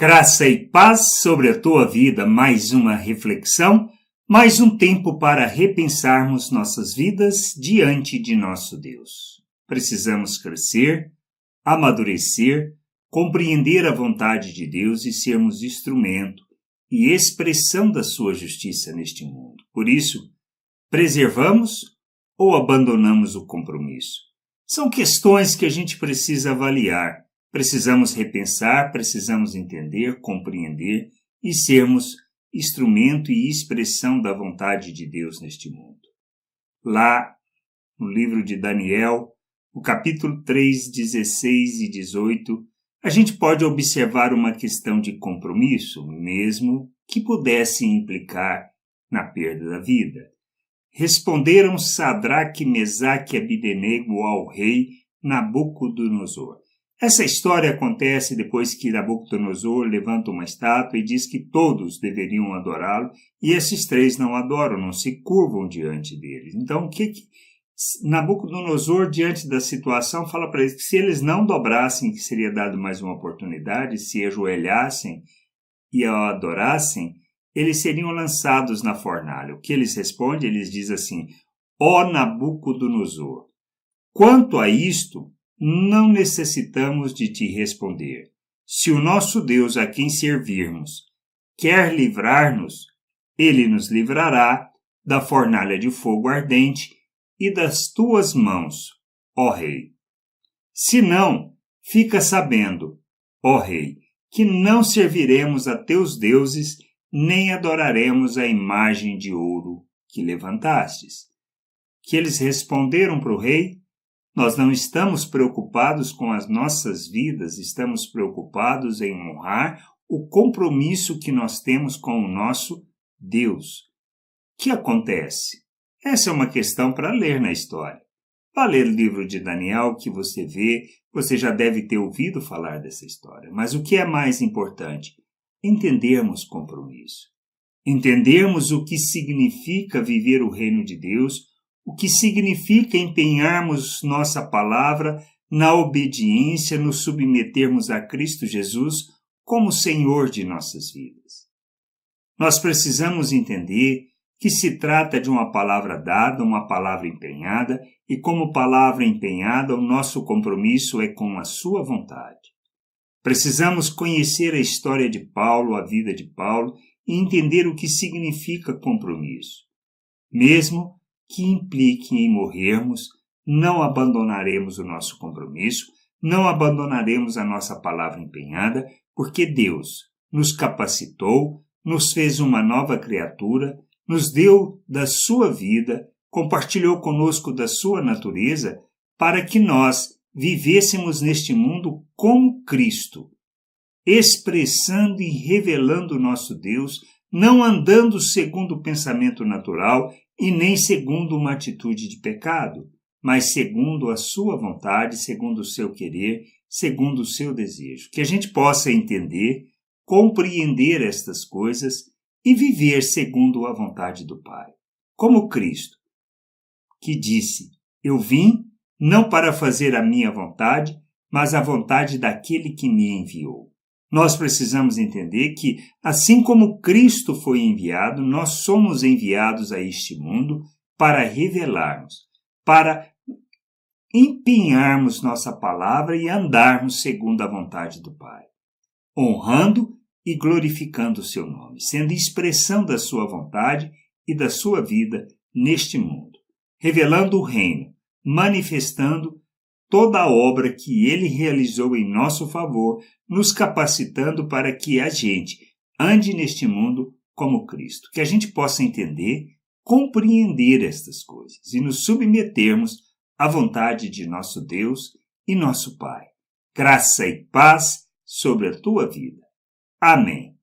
Graça e paz sobre a tua vida, mais uma reflexão, mais um tempo para repensarmos nossas vidas diante de nosso Deus. Precisamos crescer, amadurecer, compreender a vontade de Deus e sermos instrumento e expressão da sua justiça neste mundo. Por isso, preservamos ou abandonamos o compromisso? São questões que a gente precisa avaliar. Precisamos repensar, precisamos entender, compreender e sermos instrumento e expressão da vontade de Deus neste mundo. Lá, no livro de Daniel, no capítulo 3, 16 e 18, a gente pode observar uma questão de compromisso, mesmo que pudesse implicar na perda da vida. Responderam Sadraque, Mesaque e Abdenego ao rei Nabucodonosor. Essa história acontece depois que Nabucodonosor levanta uma estátua e diz que todos deveriam adorá-lo, e esses três não adoram, não se curvam diante dele. Então, o que Nabucodonosor, diante da situação, fala para eles que se eles não dobrassem, que seria dado mais uma oportunidade, se ajoelhassem e o adorassem, eles seriam lançados na fornalha. O que eles respondem? Eles dizem assim: ó Nabucodonosor, quanto a isto, não necessitamos de te responder. Se o nosso Deus a quem servirmos quer livrar-nos, ele nos livrará da fornalha de fogo ardente e das tuas mãos, ó rei. Se não, fica sabendo, ó rei, que não serviremos a teus deuses, nem adoraremos a imagem de ouro que levantastes. Que eles responderam para o rei: nós não estamos preocupados com as nossas vidas, estamos preocupados em honrar o compromisso que nós temos com o nosso Deus. O que acontece? Essa é uma questão para ler na história. Para ler o livro de Daniel, que você vê, você já deve ter ouvido falar dessa história. Mas o que é mais importante? Entendermos compromisso. Entendermos o que significa viver o reino de Deus, o que significa empenharmos nossa palavra na obediência, nos submetermos a Cristo Jesus como Senhor de nossas vidas. Nós precisamos entender que se trata de uma palavra dada, uma palavra empenhada, e como palavra empenhada, o nosso compromisso é com a sua vontade. Precisamos conhecer a história de Paulo, a vida de Paulo, e entender o que significa compromisso. Mesmo que implique em morrermos, não abandonaremos o nosso compromisso, não abandonaremos a nossa palavra empenhada, porque Deus nos capacitou, nos fez uma nova criatura, nos deu da sua vida, compartilhou conosco da sua natureza, para que nós vivêssemos neste mundo como Cristo, expressando e revelando o nosso Deus, não andando segundo o pensamento natural e nem segundo uma atitude de pecado, mas segundo a sua vontade, segundo o seu querer, segundo o seu desejo. Que a gente possa entender, compreender estas coisas e viver segundo a vontade do Pai. Como Cristo, que disse: eu vim não para fazer a minha vontade, mas a vontade daquele que me enviou. Nós precisamos entender que, assim como Cristo foi enviado, nós somos enviados a este mundo para revelarmos, para empenharmos nossa palavra e andarmos segundo a vontade do Pai, honrando e glorificando o seu nome, sendo expressão da sua vontade e da sua vida neste mundo, revelando o reino, manifestando toda a obra que ele realizou em nosso favor, nos capacitando para que a gente ande neste mundo como Cristo. Que a gente possa entender, compreender estas coisas e nos submetermos à vontade de nosso Deus e nosso Pai. Graça e paz sobre a tua vida. Amém.